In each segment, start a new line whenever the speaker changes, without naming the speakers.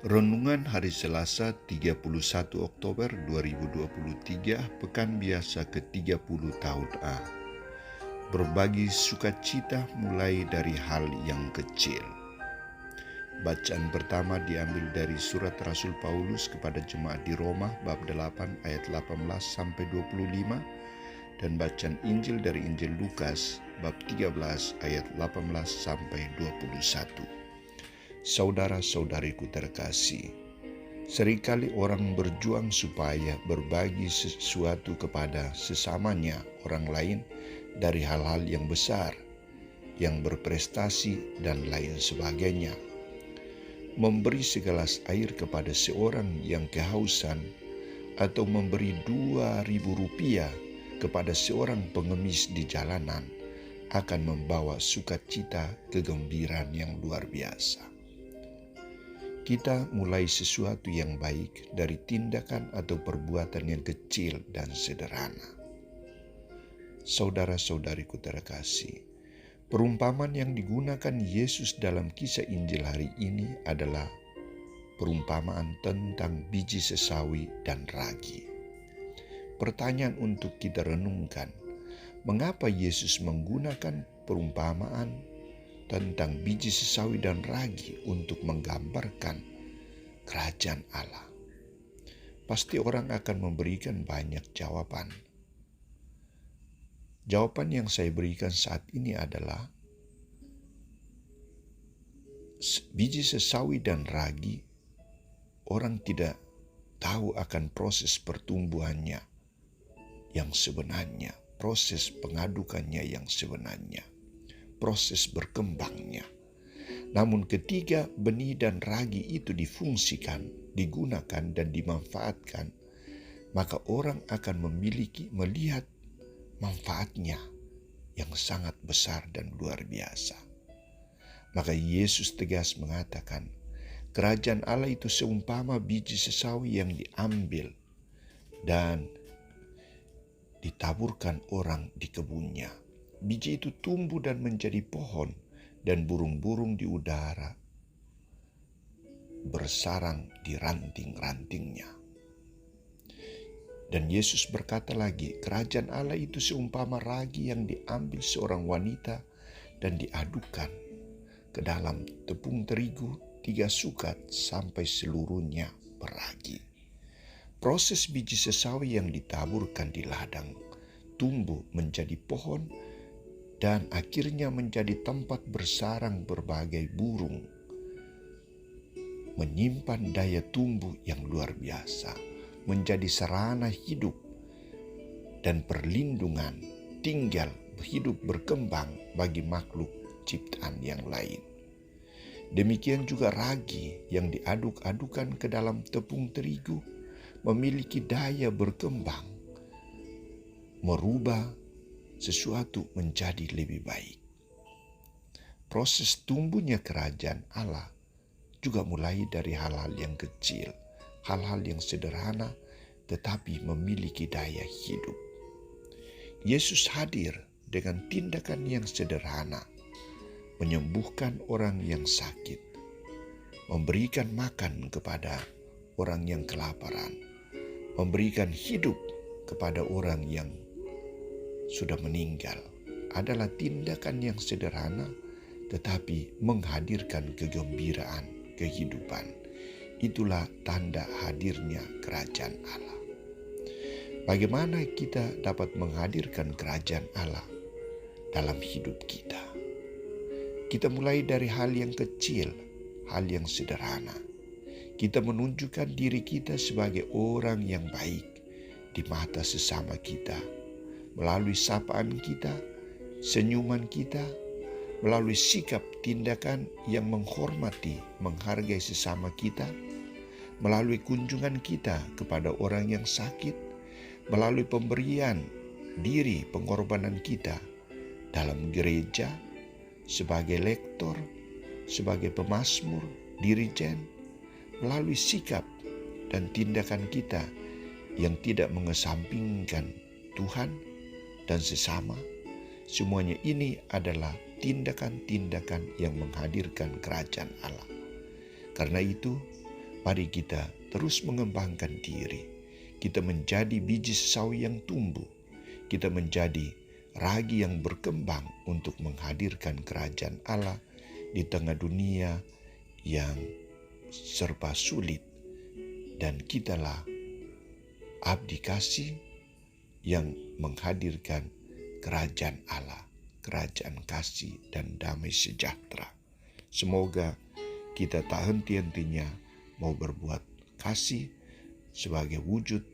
Renungan Hari Selasa 31 Oktober 2023, Pekan Biasa ke-30 tahun A. Berbagi sukacita mulai dari hal yang kecil. Bacaan pertama diambil dari surat Rasul Paulus kepada jemaat di Roma bab 8 ayat 18-25 dan bacaan Injil dari Injil Lukas bab 13 ayat 18-21. Saudara-saudariku terkasih, seringkali orang berjuang supaya berbagi sesuatu kepada sesamanya orang lain dari hal-hal yang besar, yang berprestasi dan lain sebagainya. Memberi segelas air kepada seorang yang kehausan atau memberi Rp2.000 kepada seorang pengemis di jalanan akan membawa sukacita kegembiraan yang luar biasa. Kita mulai sesuatu yang baik dari tindakan atau perbuatan yang kecil dan sederhana. Saudara-saudariku terkasih, perumpamaan yang digunakan Yesus dalam kisah Injil hari ini adalah perumpamaan tentang biji sesawi dan ragi. Pertanyaan untuk kita renungkan, mengapa Yesus menggunakan perumpamaan tentang biji sesawi dan ragi untuk menggambarkan kerajaan Allah? Pasti orang akan memberikan banyak jawaban. Jawaban yang saya berikan saat ini adalah biji sesawi dan ragi, orang tidak tahu akan proses pertumbuhannya yang sebenarnya, proses pengadukannya yang sebenarnya, proses berkembangnya. Namun ketika benih dan ragi itu difungsikan, digunakan dan dimanfaatkan, maka orang akan melihat manfaatnya yang sangat besar dan luar biasa. Maka Yesus tegas mengatakan, kerajaan Allah itu seumpama biji sesawi yang diambil dan ditaburkan orang di kebunnya. Biji itu tumbuh dan menjadi pohon, dan burung-burung di udara bersarang di ranting-rantingnya. Dan Yesus berkata lagi, kerajaan Allah itu seumpama ragi yang diambil seorang wanita dan diadukkan ke dalam tepung terigu 3 sukat sampai seluruhnya beragi. Proses biji sesawi yang ditaburkan di ladang tumbuh menjadi pohon dan akhirnya menjadi tempat bersarang berbagai burung, menyimpan daya tumbuh yang luar biasa, menjadi sarana hidup dan perlindungan, tinggal hidup berkembang bagi makhluk ciptaan yang lain. Demikian juga ragi yang diaduk-adukan ke dalam tepung terigu memiliki daya berkembang, merubah sesuatu menjadi lebih baik. Proses tumbuhnya kerajaan Allah juga mulai dari hal-hal yang kecil, hal-hal yang sederhana tetapi memiliki daya hidup. Yesus hadir dengan tindakan yang sederhana, menyembuhkan orang yang sakit, memberikan makan kepada orang yang kelaparan, memberikan hidup kepada orang yang sudah meninggal. Adalah tindakan yang sederhana tetapi menghadirkan kegembiraan, kehidupan. Itulah tanda hadirnya kerajaan Allah. Bagaimana kita dapat menghadirkan kerajaan Allah dalam hidup kita? Kita mulai dari hal yang kecil, hal yang sederhana. Kita menunjukkan diri kita sebagai orang yang baik di mata sesama kita, melalui sapaan kita, senyuman kita, melalui sikap tindakan yang menghormati, menghargai sesama kita, melalui kunjungan kita kepada orang yang sakit, melalui pemberian diri, pengorbanan kita dalam gereja, sebagai lektor, sebagai pemazmur, dirijen, melalui sikap dan tindakan kita yang tidak mengesampingkan Tuhan dan sesama. Semuanya ini adalah tindakan-tindakan yang menghadirkan kerajaan Allah. Karena itu, Mari kita terus mengembangkan diri. Kita menjadi biji sawi yang tumbuh. Kita menjadi ragi yang berkembang untuk menghadirkan kerajaan Allah di tengah dunia yang serba sulit. Dan kitalah abdi kasih yang menghadirkan kerajaan Allah, kerajaan kasih dan damai sejahtera. Semoga kita tak henti-hentinya mau berbuat kasih sebagai wujud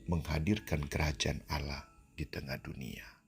menghadirkan kerajaan Allah di tengah dunia.